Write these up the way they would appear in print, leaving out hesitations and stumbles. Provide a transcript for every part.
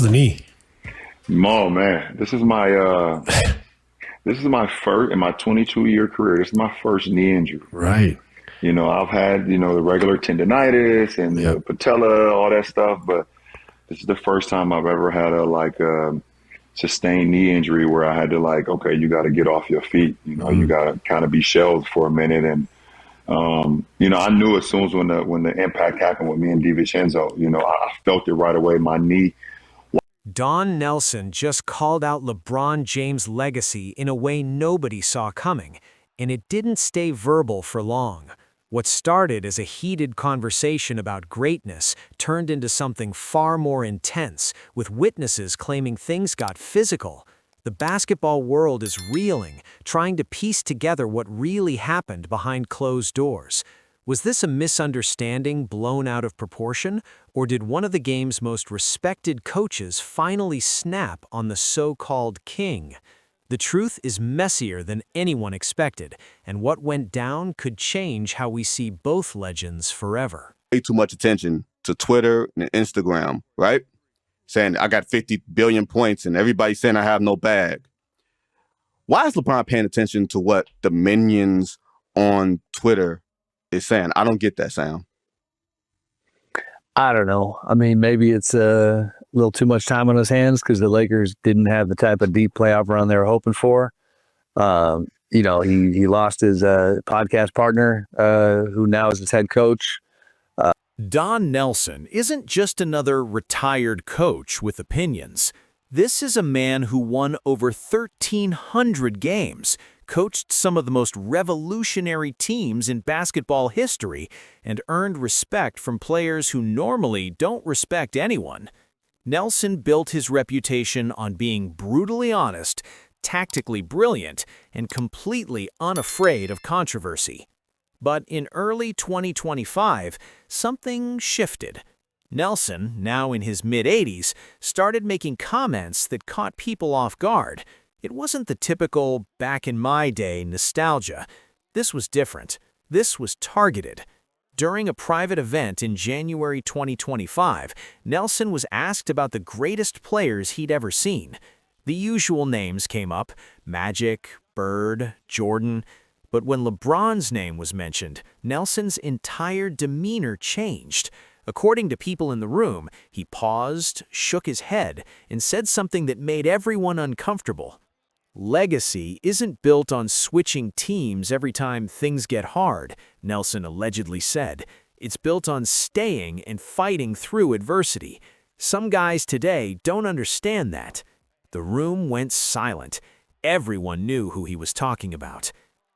The knee. Oh man, this is my first in my 22-year career. This is my first knee injury. Right. I've had the regular tendonitis and the Yep. patella, all that stuff, but this is the first time I've ever had a sustained knee injury where I had to okay, you got to get off your feet. You Mm. got to kind of be shelved for a minute, and I knew as soon as when the impact happened with me and DiVincenzo, I felt it right away. My knee. Don Nelson just called out LeBron James' legacy in a way nobody saw coming, and it didn't stay verbal for long. What started as a heated conversation about greatness turned into something far more intense, with witnesses claiming things got physical. The basketball world is reeling, trying to piece together what really happened behind closed doors. Was this a misunderstanding blown out of proportion, or did one of the game's most respected coaches finally snap on the so-called king? The truth is messier than anyone expected, and what went down could change how we see both legends forever. Way too much attention to Twitter and Instagram, right? Saying I got 50 billion points and everybody's saying I have no bag. Why is LeBron paying attention to what the minions on Twitter is saying? I don't get that, Sam. I don't know. I mean, maybe it's a little too much time on his hands because the Lakers didn't have the type of deep playoff run they were hoping for. He lost his podcast partner, who now is his head coach. Don Nelson isn't just another retired coach with opinions. This is a man who won over 1,300 games, coached some of the most revolutionary teams in basketball history, and earned respect from players who normally don't respect anyone. Nelson built his reputation on being brutally honest, tactically brilliant, and completely unafraid of controversy. But in early 2025, something shifted. Nelson, now in his mid-80s, started making comments that caught people off guard. It wasn't the typical back-in-my-day nostalgia. This was different. This was targeted. During a private event in January 2025, Nelson was asked about the greatest players he'd ever seen. The usual names came up: Magic, Bird, Jordan. But when LeBron's name was mentioned, Nelson's entire demeanor changed. According to people in the room, he paused, shook his head, and said something that made everyone uncomfortable. Legacy isn't built on switching teams every time things get hard, Nelson allegedly said. It's built on staying and fighting through adversity. Some guys today don't understand that. The room went silent. Everyone knew who he was talking about.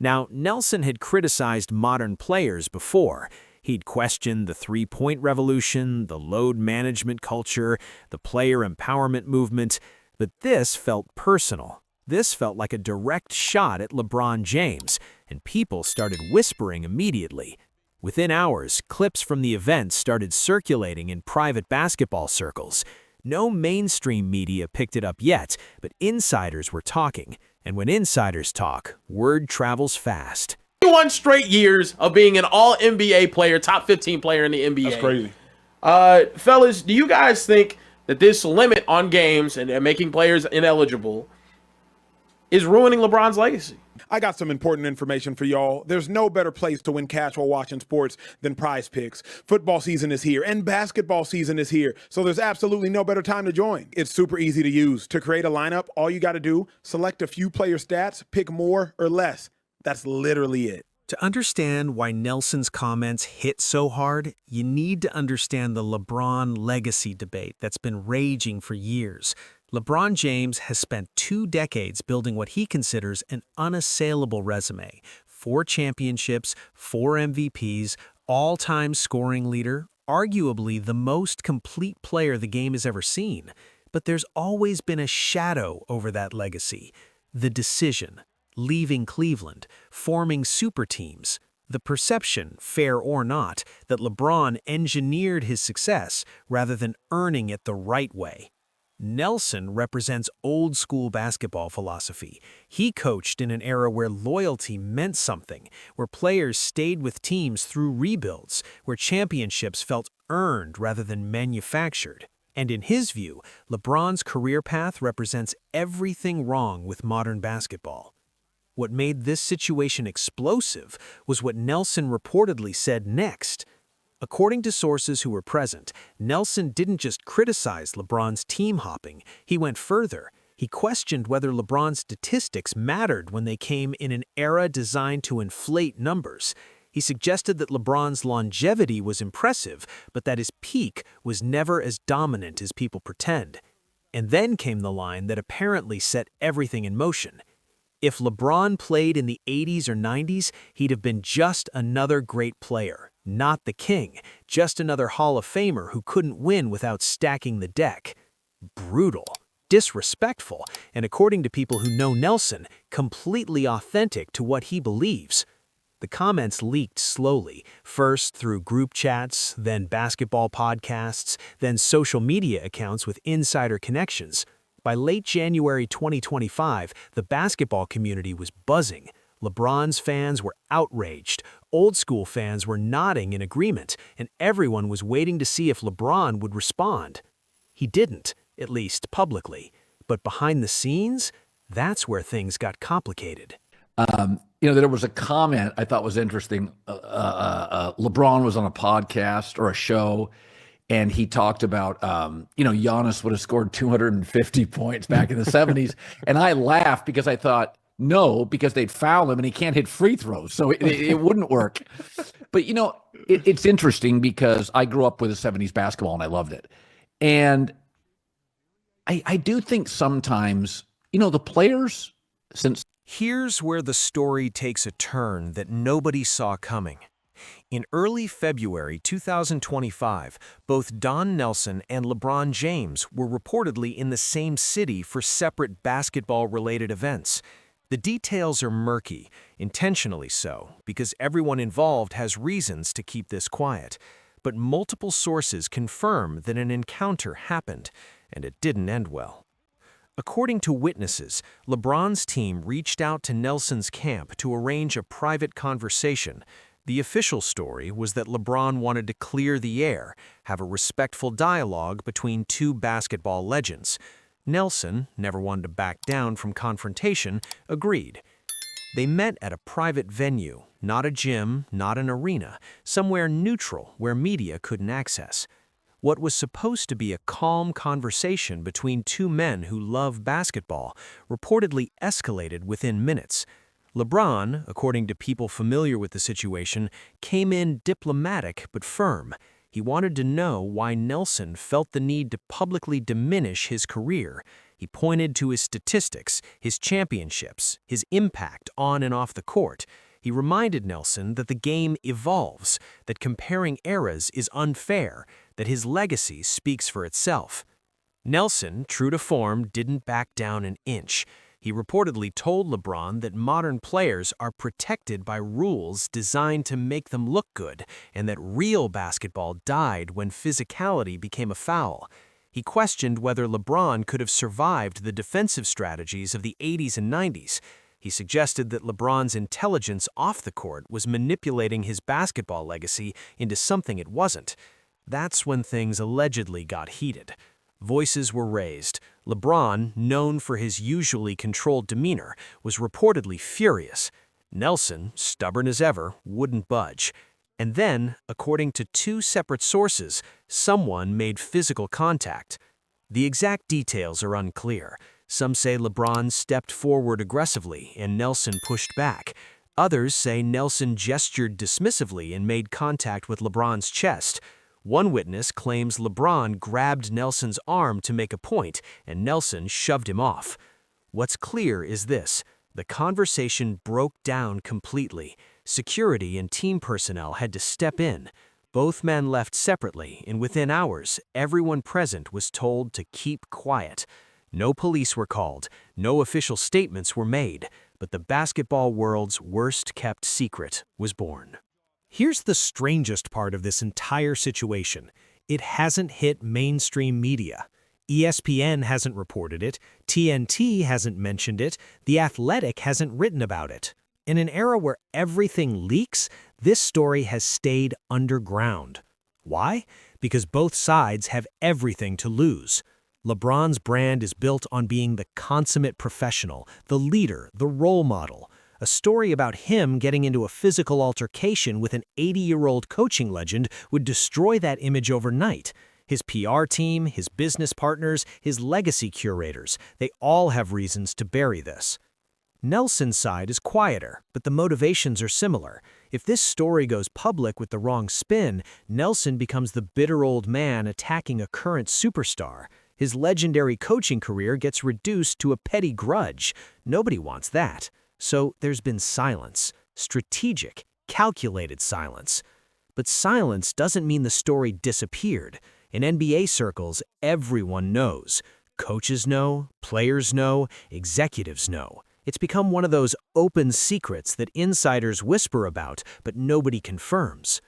Now, Nelson had criticized modern players before. He'd questioned the three-point revolution, the load management culture, the player empowerment movement, but this felt personal. This felt like a direct shot at LeBron James, and people started whispering immediately. Within hours, clips from the event started circulating in private basketball circles. No mainstream media picked it up yet, but insiders were talking. And when insiders talk, word travels fast. 21 straight years of being an all-NBA player, top 15 player in the NBA. That's crazy. Fellas, do you guys think that this limit on games and making players ineligible is ruining LeBron's legacy? I got some important information for y'all. There's no better place to win cash while watching sports than Prize Picks. Football season is here and basketball season is here, so there's absolutely no better time to join. It's super easy to use. To create a lineup, all you got to do, select a few player stats, pick more or less. That's literally it. To understand why Nelson's comments hit so hard, you need to understand the LeBron legacy debate that's been raging for years. LeBron James has spent 2 decades building what he considers an unassailable resume. 4 championships, 4 MVPs, all-time scoring leader, arguably the most complete player the game has ever seen. But there's always been a shadow over that legacy. The decision, leaving Cleveland, forming super teams. The perception, fair or not, that LeBron engineered his success rather than earning it the right way. Nelson represents old-school basketball philosophy. He coached in an era where loyalty meant something, where players stayed with teams through rebuilds, where championships felt earned rather than manufactured. And in his view, LeBron's career path represents everything wrong with modern basketball. What made this situation explosive was what Nelson reportedly said next. According to sources who were present, Nelson didn't just criticize LeBron's team hopping, he went further. He questioned whether LeBron's statistics mattered when they came in an era designed to inflate numbers. He suggested that LeBron's longevity was impressive, but that his peak was never as dominant as people pretend. And then came the line that apparently set everything in motion. If LeBron played in the 80s or 90s, he'd have been just another great player, not the king, just another Hall of Famer who couldn't win without stacking the deck. Brutal, disrespectful, and according to people who know Nelson, completely authentic to what he believes. The comments leaked slowly, first through group chats, then basketball podcasts, then social media accounts with insider connections. By late January 2025, the basketball community was buzzing. LeBron's fans were outraged, old school fans were nodding in agreement, and everyone was waiting to see if LeBron would respond. He didn't, at least publicly. But behind the scenes, that's where things got complicated. There was a comment I thought was interesting. LeBron was on a podcast or a show, and he talked about, Giannis would have scored 250 points back in the 70s. And I laughed because I thought, no, because they'd foul him and he can't hit free throws. So it wouldn't work. But, it's interesting because I grew up with the 70s basketball and I loved it. And I do think sometimes, the players, since Here's where the story takes a turn that nobody saw coming. In early February 2025, both Don Nelson and LeBron James were reportedly in the same city for separate basketball-related events. The details are murky, intentionally so, because everyone involved has reasons to keep this quiet. But multiple sources confirm that an encounter happened, and it didn't end well. According to witnesses, LeBron's team reached out to Nelson's camp to arrange a private conversation. The official story was that LeBron wanted to clear the air, have a respectful dialogue between two basketball legends. Nelson, never one to back down from confrontation, agreed. They met at a private venue, not a gym, not an arena, somewhere neutral where media couldn't access. What was supposed to be a calm conversation between two men who love basketball reportedly escalated within minutes. LeBron, according to people familiar with the situation, came in diplomatic but firm. He wanted to know why Nelson felt the need to publicly diminish his career. He pointed to his statistics, his championships, his impact on and off the court. He reminded Nelson that the game evolves, that comparing eras is unfair, that his legacy speaks for itself. Nelson, true to form, didn't back down an inch. He reportedly told LeBron that modern players are protected by rules designed to make them look good, and that real basketball died when physicality became a foul. He questioned whether LeBron could have survived the defensive strategies of the 80s and 90s. He suggested that LeBron's intelligence off the court was manipulating his basketball legacy into something it wasn't. That's when things allegedly got heated. Voices were raised. LeBron, known for his usually controlled demeanor, was reportedly furious. Nelson, stubborn as ever, wouldn't budge. And then, according to two separate sources, someone made physical contact. The exact details are unclear. Some say LeBron stepped forward aggressively and Nelson pushed back. Others say Nelson gestured dismissively and made contact with LeBron's chest. One witness claims LeBron grabbed Nelson's arm to make a point, and Nelson shoved him off. What's clear is this: the conversation broke down completely. Security and team personnel had to step in. Both men left separately, and within hours, everyone present was told to keep quiet. No police were called, no official statements were made, but the basketball world's worst-kept secret was born. Here's the strangest part of this entire situation. It hasn't hit mainstream media. ESPN hasn't reported it, TNT hasn't mentioned it, The Athletic hasn't written about it. In an era where everything leaks, this story has stayed underground. Why? because both sides have everything to lose. LeBron's brand is built on being the consummate professional, the leader, the role model. A story about him getting into a physical altercation with an 80-year-old coaching legend would destroy that image overnight. His PR team, his business partners, his legacy curators, they all have reasons to bury this. Nelson's side is quieter, but the motivations are similar. If this story goes public with the wrong spin, Nelson becomes the bitter old man attacking a current superstar. His legendary coaching career gets reduced to a petty grudge. Nobody wants that. So there's been silence, strategic, calculated silence. But silence doesn't mean the story disappeared. In NBA circles, everyone knows. Coaches know, players know, executives know. It's become one of those open secrets that insiders whisper about, but nobody confirms.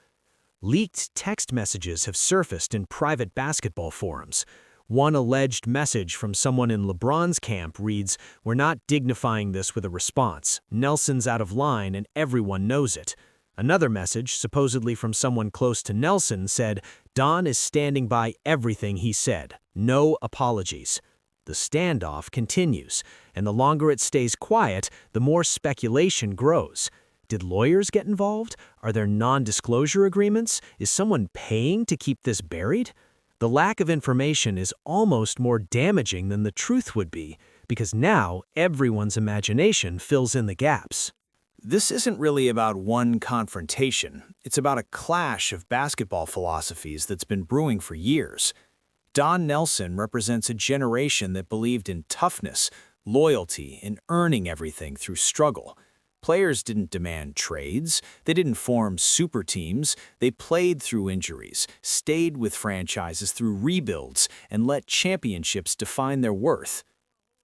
Leaked text messages have surfaced in private basketball forums. One alleged message from someone in LeBron's camp reads, "We're not dignifying this with a response. Nelson's out of line and everyone knows it." Another message, supposedly from someone close to Nelson, said, "Don is standing by everything he said. No apologies." The standoff continues, and the longer it stays quiet, the more speculation grows. Did lawyers get involved? Are there non-disclosure agreements? Is someone paying to keep this buried? The lack of information is almost more damaging than the truth would be, because now everyone's imagination fills in the gaps. This isn't really about one confrontation. It's about a clash of basketball philosophies that's been brewing for years. Don Nelson represents a generation that believed in toughness, loyalty, and earning everything through struggle. Players didn't demand trades, they didn't form super teams, they played through injuries, stayed with franchises through rebuilds, and let championships define their worth.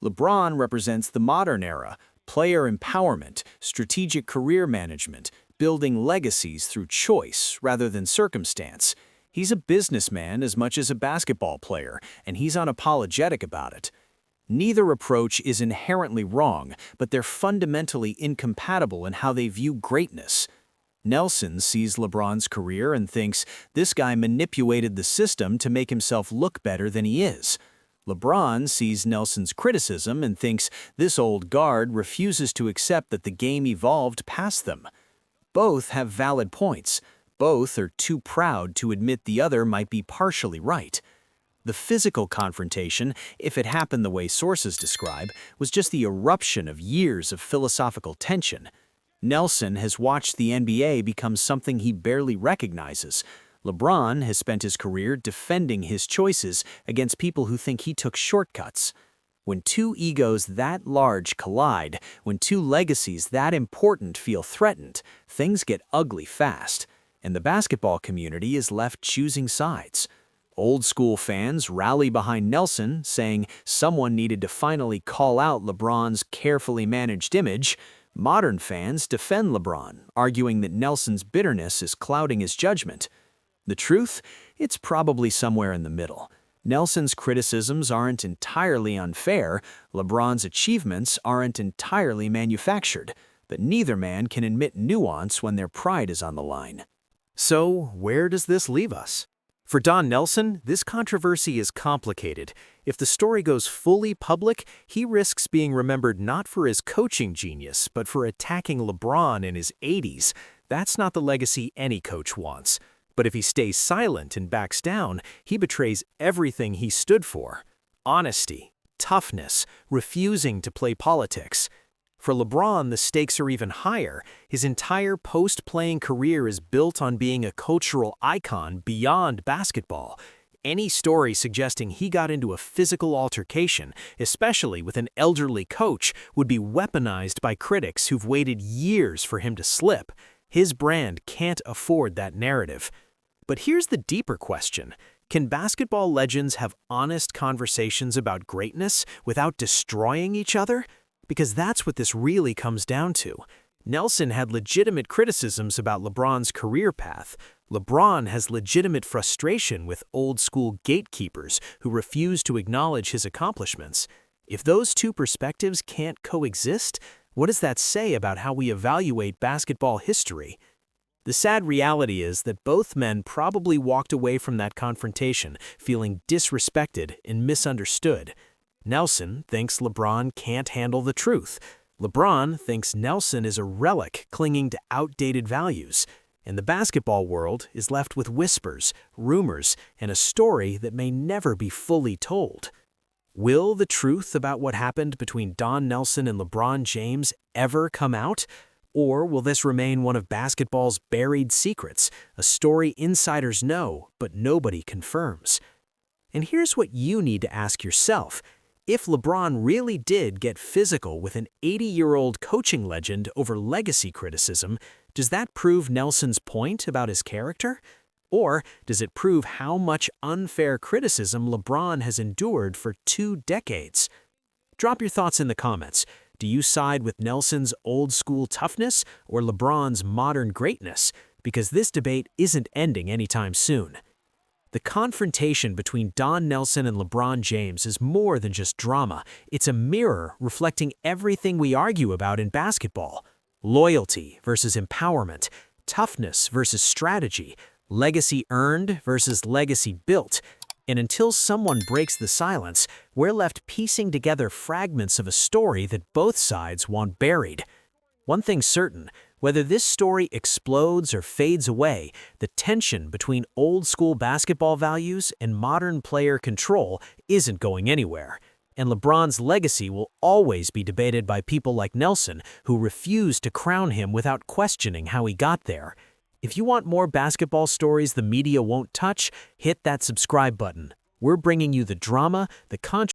LeBron represents the modern era, player empowerment, strategic career management, building legacies through choice rather than circumstance. He's a businessman as much as a basketball player, and he's unapologetic about it. Neither approach is inherently wrong, but they're fundamentally incompatible in how they view greatness. Nelson sees LeBron's career and thinks this guy manipulated the system to make himself look better than he is. LeBron sees Nelson's criticism and thinks this old guard refuses to accept that the game evolved past them. Both have valid points. Both are too proud to admit the other might be partially right. The physical confrontation, if it happened the way sources describe, was just the eruption of years of philosophical tension. Nelson has watched the NBA become something he barely recognizes. LeBron has spent his career defending his choices against people who think he took shortcuts. When two egos that large collide, when two legacies that important feel threatened, things get ugly fast, and the basketball community is left choosing sides. Old school fans rally behind Nelson, saying someone needed to finally call out LeBron's carefully managed image. Modern fans defend LeBron, arguing that Nelson's bitterness is clouding his judgment. The truth? It's probably somewhere in the middle. Nelson's criticisms aren't entirely unfair, LeBron's achievements aren't entirely manufactured, but neither man can admit nuance when their pride is on the line. So, where does this leave us? For Don Nelson, this controversy is complicated. If the story goes fully public, he risks being remembered not for his coaching genius, but for attacking LeBron in his 80s. That's not the legacy any coach wants. But if he stays silent and backs down, he betrays everything he stood for. Honesty, toughness, refusing to play politics. For LeBron, the stakes are even higher. His entire post-playing career is built on being a cultural icon beyond basketball. Any story suggesting he got into a physical altercation, especially with an elderly coach, would be weaponized by critics who've waited years for him to slip. His brand can't afford that narrative. But here's the deeper question. Can basketball legends have honest conversations about greatness without destroying each other? Because that's what this really comes down to. Nelson had legitimate criticisms about LeBron's career path. LeBron has legitimate frustration with old-school gatekeepers who refuse to acknowledge his accomplishments. If those two perspectives can't coexist, what does that say about how we evaluate basketball history? The sad reality is that both men probably walked away from that confrontation feeling disrespected and misunderstood. Nelson thinks LeBron can't handle the truth. LeBron thinks Nelson is a relic clinging to outdated values. And the basketball world is left with whispers, rumors, and a story that may never be fully told. Will the truth about what happened between Don Nelson and LeBron James ever come out? Or will this remain one of basketball's buried secrets, a story insiders know but nobody confirms? And here's what you need to ask yourself. If LeBron really did get physical with an 80-year-old coaching legend over legacy criticism, does that prove Nelson's point about his character? Or does it prove how much unfair criticism LeBron has endured for 2 decades? Drop your thoughts in the comments. Do you side with Nelson's old-school toughness or LeBron's modern greatness? Because this debate isn't ending anytime soon. The confrontation between Don Nelson and LeBron James is more than just drama. It's a mirror reflecting everything we argue about in basketball. Loyalty versus empowerment, toughness versus strategy, legacy earned versus legacy built. And until someone breaks the silence, we're left piecing together fragments of a story that both sides want buried. One thing's certain, whether this story explodes or fades away, the tension between old-school basketball values and modern player control isn't going anywhere. And LeBron's legacy will always be debated by people like Nelson, who refuse to crown him without questioning how he got there. If you want more basketball stories the media won't touch, hit that subscribe button. We're bringing you the drama, the controversy,